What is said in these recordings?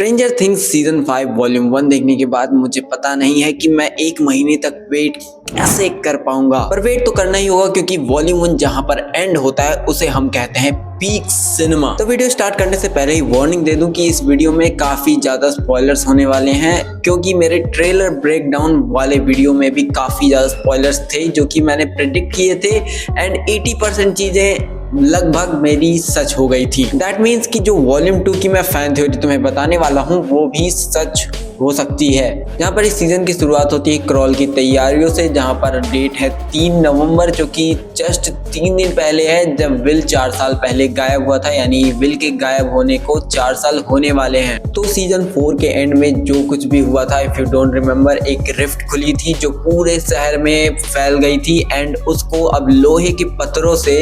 Stranger things season 5 volume 1 देखने के बाद मुझे पता नहीं है कि मैं 1 महीने तक वेट कैसे कर पाऊंगा, पर वेट तो करना ही होगा क्योंकि वॉल्यूम 1 जहां पर एंड होता है उसे हम कहते हैं पीक सिनेमा। तो वीडियो स्टार्ट करने से पहले ही वार्निंग दे दूं कि इस वीडियो में काफी ज्यादा स्पॉयलर्स होने वाले हैं, क्योंकि मेरे ट्रेलर ब्रेकडाउन वाले वीडियो में भी काफी ज्यादा स्पॉयलर्स थे जो कि मैंने प्रेडिक्ट किए थे एंड 80% चीजें लगभग मेरी सच हो गई थी। दैट मीन्स कि जो वॉल्यूम 2 की मैं फैन थ्योरी तुम्हें बताने वाला हूँ वो भी सच हो सकती है। जहाँ पर इस सीजन की शुरुआत होती है क्रॉल की तैयारियों से, जहाँ पर डेट है 3 नवंबर, जो कि जस्ट 3 दिन पहले है जब विल 4 साल पहले गायब हुआ था, यानी विल के गायब होने को 4 साल होने वाले हैं। तो सीजन 4 के एंड में जो कुछ भी हुआ था, इफ यू डोंट रिमेम्बर, एक रिफ्ट खुली थी जो पूरे शहर में फैल गई थी एंड उसको अब लोहे के पत्थरों से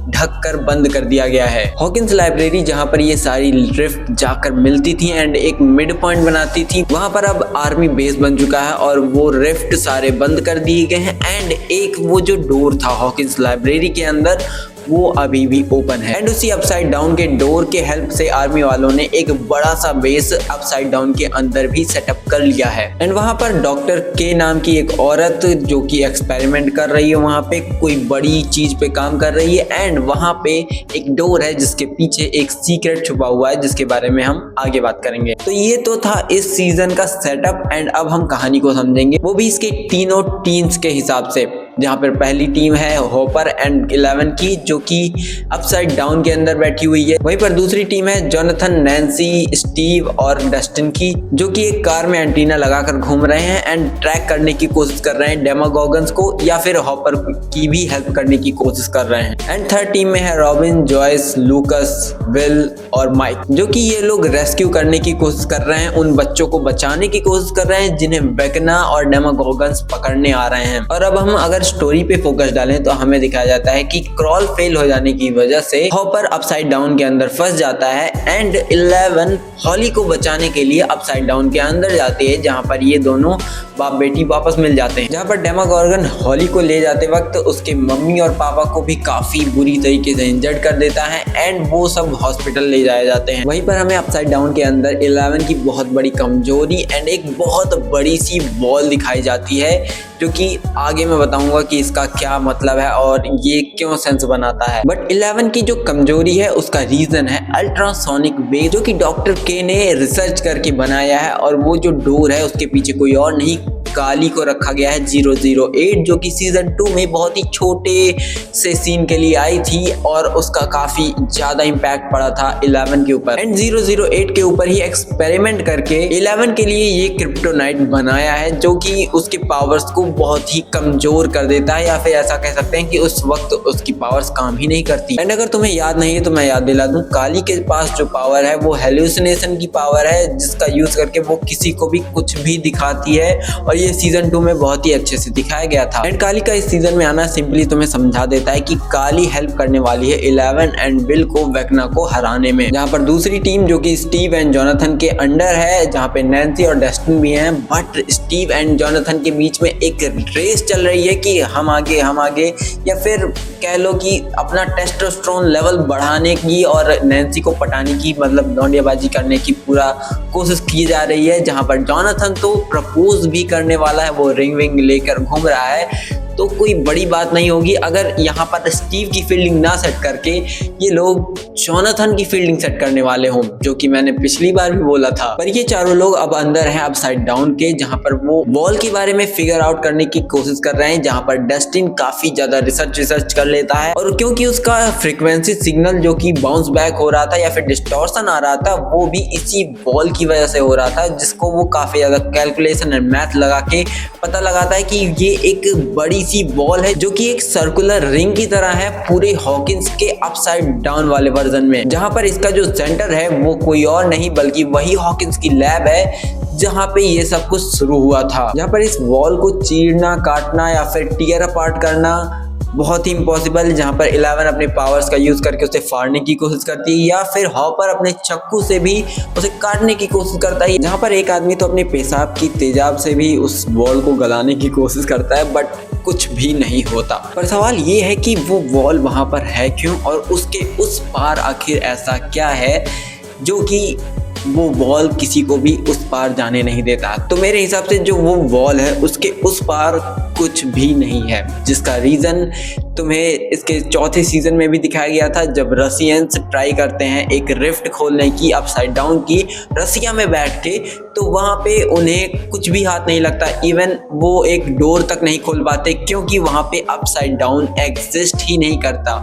ढककर बंद कर दिया गया है। हॉकिंस लाइब्रेरी जहाँ पर ये सारी रिफ्ट जाकर मिलती थी एंड एक मिड पॉइंट बनाती थी, वहाँ पर अब आर्मी बेस बन चुका है और वो रिफ्ट सारे बंद कर दिए गए हैं एंड एक वो जो डोर था हॉकिंस लाइब्रेरी के अंदर वो अभी भी ओपन है एंड उसी अपसाइड डाउन के डोर के हेल्प से आर्मी वालों ने एक बड़ा सा बेस अपसाइड डाउन के अंदर भी सेटअप कर लिया है। एंड वहां पर डॉक्टर के नाम की एक औरत जो कि एक्सपेरिमेंट कर रही है, वहां पे कोई बड़ी चीज पे काम कर रही है एंड वहां पे एक डोर है जिसके पीछे एक सीक्रेट छुपा हुआ है जिसके बारे में हम आगे बात करेंगे। तो ये तो था इस सीजन का सेटअप एंड अब हम कहानी को समझेंगे, वो भी इसके तीनों टीम्स के हिसाब से। जहाँ पर पहली टीम है हॉपर एंड 11 की जो कि अपसाइड डाउन के अंदर बैठी हुई है, वहीं पर दूसरी टीम है जोनाथन, नैन्सी, स्टीव और डस्टिन की, जो कि एक कार में एंटीना लगाकर घूम रहे हैं एंड ट्रैक करने की कोशिश कर रहे हैं डेमागोगन्स को या फिर हॉपर की भी हेल्प करने की कोशिश कर रहे हैं। एंड थर्ड टीम में है रॉबिन, जॉयस, लूकस, विल और माइक, जो कि ये लोग रेस्क्यू करने की कोशिश कर रहे हैं, उन बच्चों को बचाने की कोशिश कर रहे हैं जिन्हें वेकना और डेमागोगन्स पकड़ने आ रहे हैं। और अब हम अगर स्टोरी पे फोकस डालें तो हमें दिखाया जाता है कि क्रॉल फेल हो जाने की वजह से हॉपर अपसाइड डाउन के अंदर फंस जाता है एंड 11 हॉली को बचाने के लिए अपसाइड डाउन के अंदर जाती है, जहां पर ये दोनों बाप बेटी वापस मिल जाते हैं। जहां पर डेमागोगन हॉली को ले जाते वक्त उसके मम्मी और पापा को भी काफी बुरी तरीके से इंजर्ड कर देता है एंड वो सब हॉस्पिटल ले जाए जाते हैं। वहीं पर हमें अपसाइड डाउन के अंदर 11 की बहुत बड़ी कमजोरी एंड एक बहुत बड़ी सी वॉल दिखाई जाती है, जो कि आगे मैं बताऊंगा कि इसका क्या मतलब है और ये क्यों सेंस बनाता है। बट 11 की जो कमजोरी है उसका रीजन है अल्ट्रासोनिक वेव, जो कि डॉक्टर के ने रिसर्च करके बनाया है और वो जो डोर है उसके पीछे कोई और नहीं, काली को रखा गया है 008, जो कि सीजन 2 में बहुत ही छोटे से सीन के लिए आई थी और उसका काफी ज्यादा इम्पैक्ट पड़ा था 11 के ऊपर एंड 008 के ऊपर ही एक्सपेरिमेंट करके 11 के लिए ये क्रिप्टोनाइट बनाया है, जो कि उसके पावर्स को बहुत ही कमजोर कर देता है, या फिर ऐसा कह सकते हैं कि उस वक्त उसकी पावर्स काम ही नहीं करती। एंड अगर तुम्हें याद नहीं है तो मैं याद दिला दूं, काली के पास जो पावर है वो हेलुसिनेशन की पावर है, जिसका यूज करके वो किसी को भी कुछ भी दिखाती है और ये सीजन 2 में बहुत ही अच्छे से दिखाया गया था। एंड काली का इस सीजन में आना सिंपली तुम्हें समझा देता है कि काली हेल्प करने वाली है 11 एंड विल को वेकना को हराने में। जहां पर दूसरी टीम जो कि स्टीव एंड जोनाथन के अंडर है, जहां पे नैन्सी और डस्टिन भी हैं, बट स्टीव एंड जोनाथन के बीच में एक रेस चल रही है कि हम आगे या फिर कह लो कि अपना टेस्टोस्टेरोन लेवल बढ़ाने की और नैन्सी को पटाने की, मतलब लौंडियाबाजी करने की पूरा कोशिश की जा रही है। जहां पर जोनाथन तो प्रपोज भी करने वाला है, वो रिंग विंग लेकर घूम रहा है, तो कोई बड़ी बात नहीं होगी अगर यहाँ पर स्टीव की फील्डिंग ना सेट करके ये लोग जोनाथन की फील्डिंग सेट करने वाले हों, जो कि मैंने पिछली बार भी बोला था। पर ये चारों लोग अब अंदर हैं अपसाइड डाउन के, जहाँ पर वो वॉल के बारे में फिगर आउट करने की कोशिश कर रहे हैं, जहाँ पर डस्टिन काफी ज्यादा रिसर्च कर लेता है और क्योंकि उसका फ्रीक्वेंसी सिग्नल जो कि बाउंस बैक हो रहा था या फिर डिस्टॉर्शन आ रहा था, वो भी इसी वॉल की वजह से हो रहा था, जिसको वो काफी ज्यादा कैलकुलेशन एंड मैथ लगा के पता लगाता है कि ये एक बड़ी सी वॉल है जो कि एक सर्कुलर रिंग की तरह है पूरे हॉकिंस के अपसाइड डाउन वाले वर्जन में, जहां पर इसका जो सेंटर है वो कोई और नहीं बल्कि वही हॉकिंस की लैब है जहां पे ये सब कुछ शुरू हुआ था। जहां पर इस वॉल को चीरना, काटना या फिर टीयर अपार्ट करना बहुत ही इम्पॉसिबल, जहां पर 11 अपने पावर्स का यूज करके उसे फाड़ने की कोशिश करती है या फिर हॉपर अपने चाकू से भी उसे काटने की कोशिश करता है, जहां पर एक आदमी तो अपने पेशाब की तेजाब से भी उस वॉल को गलाने की कोशिश करता है, बट कुछ भी नहीं होता। पर सवाल ये है कि वो वॉल वहां पर है क्यों और उसके उस पार आखिर ऐसा क्या है जो कि वो वॉल किसी को भी उस पार जाने नहीं देता। तो मेरे हिसाब से जो वो वॉल है उसके उस पार कुछ भी नहीं है, जिसका रीज़न तुम्हें इसके चौथे सीजन में भी दिखाया गया था, जब रसियंस ट्राई करते हैं एक रिफ्ट खोलने की अपसाइड डाउन की रसिया में बैठ के, तो वहाँ पे उन्हें कुछ भी हाथ नहीं लगता। इवन वो एक डोर तक नहीं खोल पाते क्योंकि वहाँ पे अपसाइड डाउन एग्जिस्ट ही नहीं करता।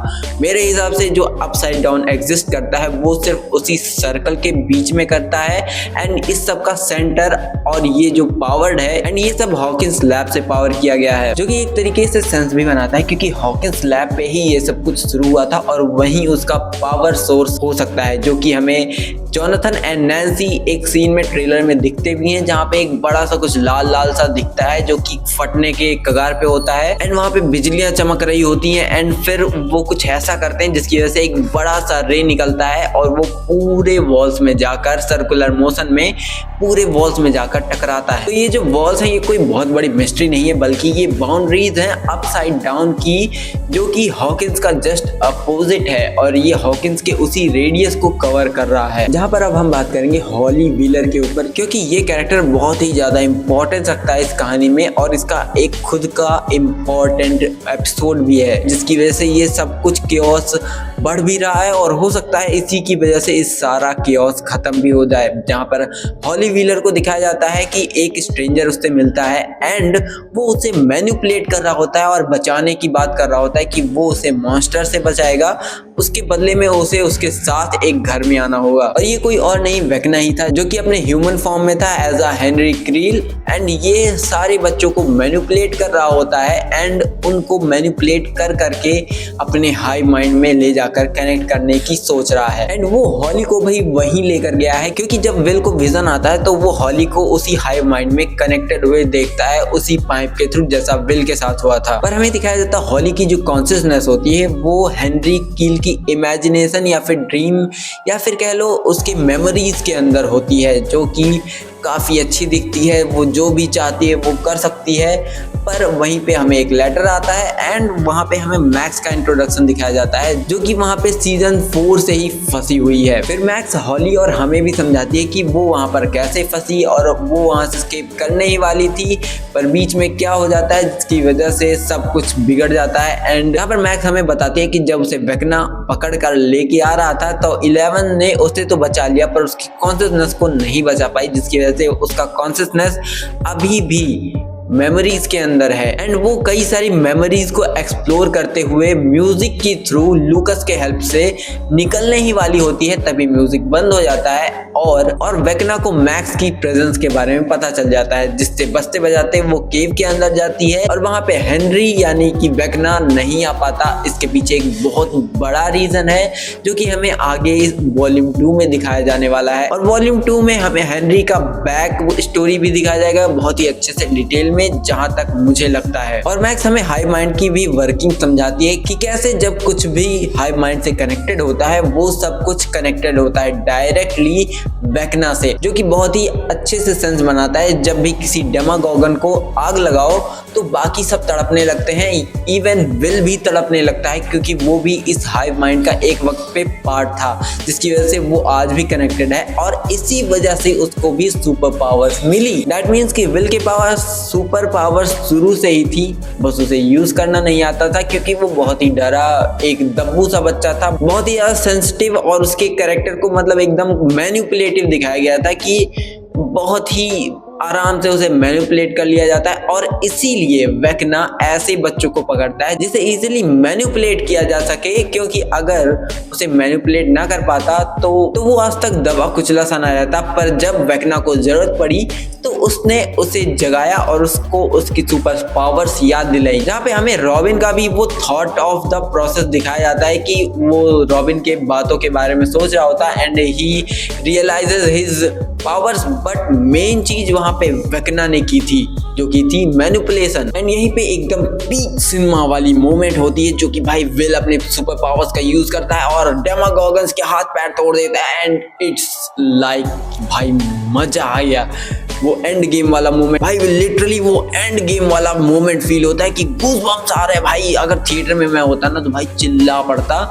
मेरे हिसाब से जो अपसाइड डाउन एग्जिस्ट करता है वो सिर्फ उसी सर्कल के बीच में करता है, एंड इस सब का सेंटर और ये जो पावर्ड है, एंड ये सब हॉकिंस लैब से पावर किया गया है, जो कि एक तरीके से सेंस भी बनाता है क्योंकि हॉकिंस लैब पे ही ये सब कुछ शुरू हुआ था और वहीं उसका पावर सोर्स हो सकता है, जो कि हमें जोनाथन एंड नैन्सी एक सीन में ट्रेलर में दिखते भी हैं, जहाँ पे एक बड़ा सा कुछ लाल लाल सा दिखता है जो कि फटने के कगार पे होता है, एंड वहाँ पे बिजलियां चमक रही होती हैं, एंड फिर वो कुछ ऐसा करते हैं जिसकी वजह से एक बड़ा सा रे निकलता है और वो पूरे वॉल्स में जाकर सर्कुलर मोशन में पूरे वॉल्स में जाकर टकराता है। तो ये जो वॉल्स हैं ये कोई बहुत बड़ी मिस्ट्री नहीं है, बल्कि ये बाउंड्रीज हैं अपसाइड डाउन की, जो कि हॉकिंस का जस्ट अपोजिट है और ये हॉकिंस के उसी रेडियस को कवर कर रहा है। जहाँ पर अब हम बात करेंगे हॉली व्हीलर के ऊपर, क्योंकि ये कैरेक्टर बहुत ही ज़्यादा इंपॉर्टेंस रखता है इस कहानी में और इसका एक खुद का इम्पॉर्टेंट एपिसोड भी है, जिसकी वजह से ये सब कुछ केओस बढ़ भी रहा है और हो सकता है इसी की वजह से इस सारा केओस खत्म भी हो जाए। जहाँ पर हॉली व्हीलर को दिखाया जाता है कि एक स्ट्रेंजर उससे मिलता है एंड वो उसे मैनिपुलेट कर रहा होता है और बचाने की बात कर रहा होता है कि वो उसे मॉन्स्टर से बचाएगा, उसके बदले में उसे उसके साथ एक घर में आना होगा। और ये कोई और नहीं वेक्ना ही था, जो कि अपने ह्यूमन फॉर्म में था as a Henry Creel, and ये सारे बच्चों को मैनिपुलेट कर रहा होता है एंड उनको मैनिपुलेट कर करके अपने हाई माइंड में ले जाकर कनेक्ट करने की सोच रहा है। एंड वो हॉली को भाई वहीं लेकर गया है, क्योंकि जब विल को विजन आता है तो वो हॉली को उसी हाई माइंड में कनेक्टेड हुए देखता है, उसी पाइप के थ्रू जैसा विल के साथ हुआ था। पर हमें दिखाया जाता है हॉली की जो कॉन्शियसनेस होती है वो हेनरी कील की इमेजिनेशन या फिर ड्रीम या फिर कह लो उसकी मेमोरीज के अंदर होती है, जो कि काफ़ी अच्छी दिखती है। वो जो भी चाहती है वो कर सकती है। पर वहीं पे हमें एक लेटर आता है एंड वहाँ पे हमें मैक्स का इंट्रोडक्शन दिखाया जाता है, जो कि वहाँ पे सीजन 4 से ही फंसी हुई है। फिर मैक्स हॉली और हमें भी समझाती है कि वो वहाँ पर कैसे फंसी और वो वहाँ से एस्केप करने ही वाली थी, पर बीच में क्या हो जाता है जिसकी वजह से सब कुछ बिगड़ जाता है। एंड यहाँ पर मैक्स हमें बताती है कि जब उसे वेक्ना पकड़ कर लेके आ रहा था तो 11 ने उसे तो बचा लिया पर उसकी कॉन्शियसनेस को नहीं बचा पाई, जिसकी वजह से उसका कॉन्शियसनेस अभी भी मेमोरीज के अंदर है। एंड वो कई सारी मेमोरीज को एक्सप्लोर करते हुए म्यूजिक की थ्रू लूकस के हेल्प से निकलने ही वाली होती है, तभी म्यूजिक बंद हो जाता है और वेक्ना को मैक्स की प्रेजेंस के बारे में पता चल जाता है, जिससे बजते बजाते वो केव के अंदर जाती है और वहां पे हेनरी यानी कि वेक्ना नहीं आ पाता। इसके पीछे एक बहुत बड़ा रीजन है जो कि हमें आगे इस वॉल्यूम 2 में दिखाया जाने वाला है, और वॉल्यूम 2 में हमें हेनरी का बैक स्टोरी भी दिखाया जाएगा बहुत ही अच्छे से डिटेल में, जहां तक मुझे लगता है। और मैक्स हमें हाई माइंड की भी वर्किंग समझाती है कि कैसे जब कुछ भी हाई माइंड से कनेक्टेड होता है वो सब कुछ कनेक्टेड होता है डायरेक्टली वेक्ना से, जो कि बहुत ही अच्छे से सेंस बनाता है। जब भी किसी डेमागोगन को आग लगाओ तो बाकी सब तड़पने लगते हैं, इवन विल भी तड़पने लगता है क्योंकि वो भी इस हाई माइंड का एक वक्त पे पार्ट था, जिसकी वजह से वो आज भी कनेक्टेड है और इसी वजह से उसको भी सुपर पावर्स मिली। दैट मीन्स कि विल के पास सुपर पावर्स शुरू से ही थी, बस उसे यूज करना नहीं आता था क्योंकि वो बहुत ही डरा एक दब्बू सा बच्चा था, बहुत ही ज्यादा सेंसिटिव, और उसके कैरेक्टर को मतलब एकदम मैनिपुलेटिव दिखाया गया था कि बहुत ही आराम से उसे मैनिपुलेट कर लिया जाता है। और इसीलिए वेक्ना ऐसे बच्चों को पकड़ता है जिसे इजीली मैनिपुलेट किया जा सके, क्योंकि अगर उसे मैनिपुलेट ना कर पाता तो वो आज तक दबा कुचला सा ना रहता। पर जब वेक्ना को जरूरत पड़ी तो उसने उसे जगाया और उसको उसकी सुपर पावर्स याद दिलाई, जहाँ पे हमें रॉबिन का भी वो थॉट ऑफ द प्रोसेस दिखाया जाता है कि वो रॉबिन के बातों के बारे में सोच रहा होता है and he realizes his powers, but main चीज वहां पे वेक्ना ने की थी जो की थी मैनिपुलेशन। एंड यहीं पे एकदम पीक सिनेमा वाली मोमेंट होती है जो कि भाई विल अपने सुपर पावर्स का यूज करता है और डेमागोगन्स के हाथ पैर तोड़ देता है एंड इट्स लाइक भाई मजा आ गया। वो एंड गेम वाला मोमेंट भाई लिटरली वो एंड गेम वाला मोमेंट फील होता है कि गूज़बम्प्स आ रहे हैं भाई। अगर थिएटर में मैं होता ना तो भाई चिल्ला पड़ता,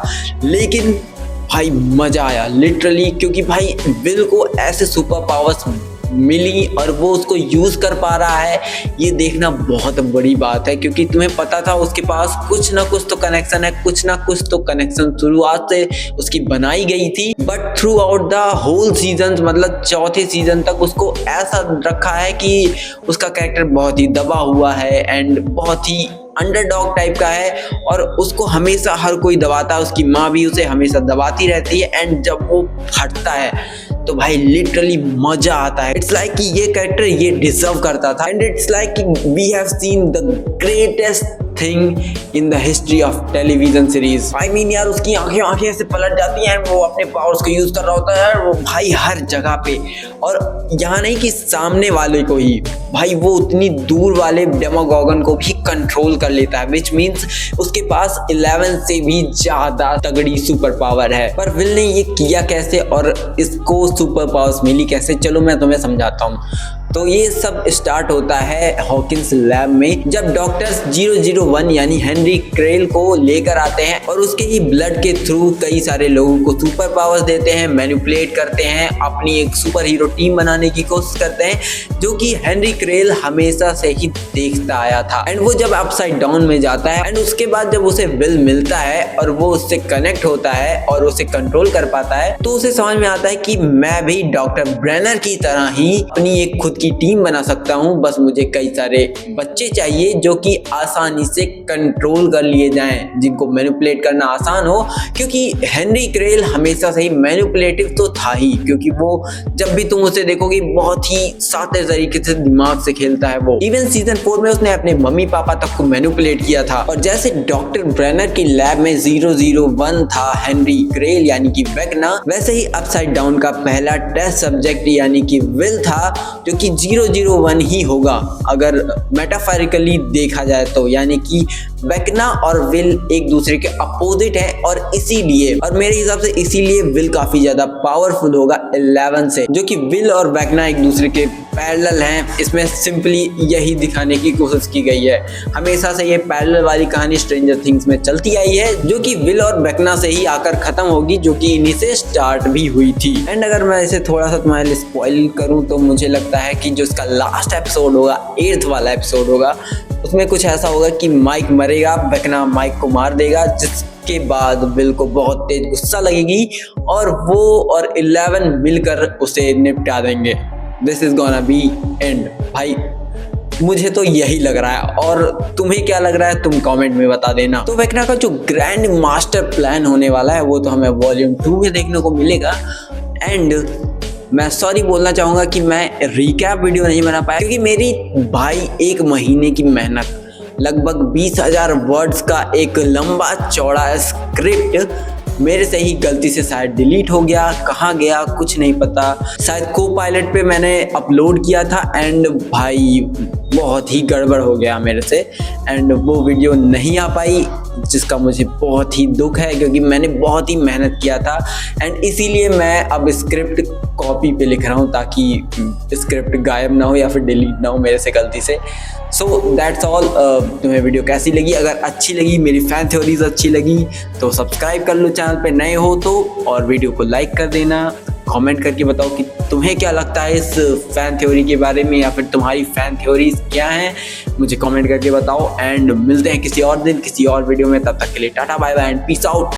लेकिन भाई मजा आया लिटरली, क्योंकि भाई विल को ऐसे सुपर पावर्स मिली और वो उसको यूज कर पा रहा है, ये देखना बहुत बड़ी बात है। क्योंकि तुम्हें पता था उसके पास कुछ ना कुछ तो कनेक्शन है, कुछ ना कुछ तो कनेक्शन शुरुआत से उसकी बनाई गई थी, but throughout the whole season, मतलब चौथे सीजन तक उसको ऐसा रखा है कि उसका कैरेक्टर बहुत ही दबा हुआ है एंड बहुत ही अंडरडॉग टाइप का है और उसको हमेशा हर कोई दबाता है, उसकी माँ भी उसे हमेशा दबाती रहती है एंड जब वो फटता है तो भाई लिटरली मजा आता है। इट्स लाइक कि ये कैरेक्टर ये डिजर्व करता था एंड इट्स लाइक कि we have seen the greatest thing in the history of television series. I mean यार उसकी आंखें ऐसे पलट जाती हैं, वो अपने पावर्स को यूज कर रहा होता है वो भाई हर जगह पे, और यहाँ नहीं कि सामने वाले को ही, भाई वो उतनी दूर वाले डेमोगॉगन को भी कंट्रोल कर लेता है, विच मीन्स उसके पास 11 से भी ज्यादा तगड़ी सुपर पावर है। पर विल ने ये किया कैसे और इसको सुपर पावर्स मिली कैसे, चलो मैं तुम्हें समझाता हूँ। तो ये सब स्टार्ट होता है हॉकिंस लैब में, जब डॉक्टर्स 001 यानी हेनरी क्रेल को लेकर आते हैं और उसके ही ब्लड के थ्रू कई सारे लोगों को सुपर पावर्स देते हैं, मैनिपुलेट करते हैं, अपनी एक सुपर हीरो टीम बनाने की कोशिश करते हैं, जो कि हेनरी क्रेल हमेशा से ही देखता आया था। एंड वो जब अपसाइड डाउन में जाता है एंड उसके बाद जब उसे विल मिलता है और वो उससे कनेक्ट होता है और उसे कंट्रोल कर पाता है, तो उसे समझ में आता है कि मैं भी डॉक्टर ब्रेनर की तरह ही अपनी एक खुद की टीम बना सकता हूं, बस मुझे कई सारे बच्चे चाहिए जो कि आसानी से कंट्रोल कर लिए जाएं, जिनको मैनिपुलेट करना आसान हो। क्योंकि हेनरी क्रेल हमेशा से ही मैनिपुलेटिव तो था ही, क्योंकि वो जब भी तुम उसे देखोगे बहुत ही साते तरीके से दिमाग से खेलता है वो। इवन सीजन 4 में उसने अपने मम्मी पापा तक को मैनिपुलेट किया था। और जैसे डॉक्टर ब्रेनर की लैब में 001 था हेनरी क्रेल यानी कि वेगना, वैसे ही अपसाइड डाउन का पहला टेस्ट सब्जेक्ट यानी कि विल था, जो कि 001 ही होगा अगर मेटाफोरिकली देखा जाए तो, यानी कि वेगना और विल एक दूसरे के अपोजिट है और इसीलिए, और मेरे हिसाब से इसीलिए विल काफी ज्यादा पावरफुल होगा 11 से, जो कि विल और वेगना एक दूसरे के पैरेलल हैं। इसमें सिंपली यही दिखाने की कोशिश की गई है। हमेशा से ये पैरेलल वाली कहानी स्ट्रेंजर थिंग्स में चलती आई है, जो कि विल और वेगना से ही आकर खत्म होगी, जो कि इन्हीं से स्टार्ट भी हुई थी। एंड अगर मैं इसे थोड़ा सा तुम्हारे लिए स्पॉइल करूं तो मुझे लगता है कि जो इसका लास्ट एपिसोड होगा, 8th वाला एपिसोड होगा, उसमें कुछ ऐसा होगा कि माइक मरेगा, वेगना माइक को मार देगा, जिसके बाद विल को बहुत तेज गुस्सा लगेगी और वो और 11 मिलकर उसे निपटा देंगे। This is gonna be and. भाई मुझे तो यही लग रहा है, और तुम्हें क्या लग रहा है तुम कमेंट में बता देना। तो वेगना का जो ग्रैंड मास्टर प्लान होने वाला है वो तो हमें वॉल्यूम 2 में देखने को मिलेगा। एंड मैं सॉरी बोलना चाहूँगा कि मैं रिकैप वीडियो नहीं बना पाया, क्योंकि मेरी भाई 1 महीने की मेहनत, लगभग 20,000 वर्ड्स का एक लंबा चौड़ा स्क्रिप्ट मेरे से ही गलती से शायद डिलीट हो गया, कहाँ गया कुछ नहीं पता। शायद को पायलट पे मैंने अपलोड किया था एंड भाई बहुत ही गड़बड़ हो गया मेरे से एंड वो वीडियो नहीं आ पाई, जिसका मुझे बहुत ही दुख है, क्योंकि मैंने बहुत ही मेहनत किया था एंड इसीलिए मैं अब स्क्रिप्ट कॉपी पे लिख रहा हूँ ताकि स्क्रिप्ट गायब ना हो या फिर डिलीट ना हो मेरे से गलती से। So that's all. तुम्हें वीडियो कैसी लगी? अगर अच्छी लगी, मेरी फैन थ्योरीज अच्छी लगी तो सब्सक्राइब कर लो चैनल पे नए हो तो, और वीडियो को लाइक कर देना। कमेंट करके बताओ कि तुम्हें क्या लगता है इस फैन थ्योरी के बारे में, या फिर तुम्हारी फैन थ्योरीज क्या हैं, मुझे कमेंट करके बताओ। एंड मिलते हैं किसी और दिन किसी और वीडियो में, तब तक के लिए tata bye bye and peace out.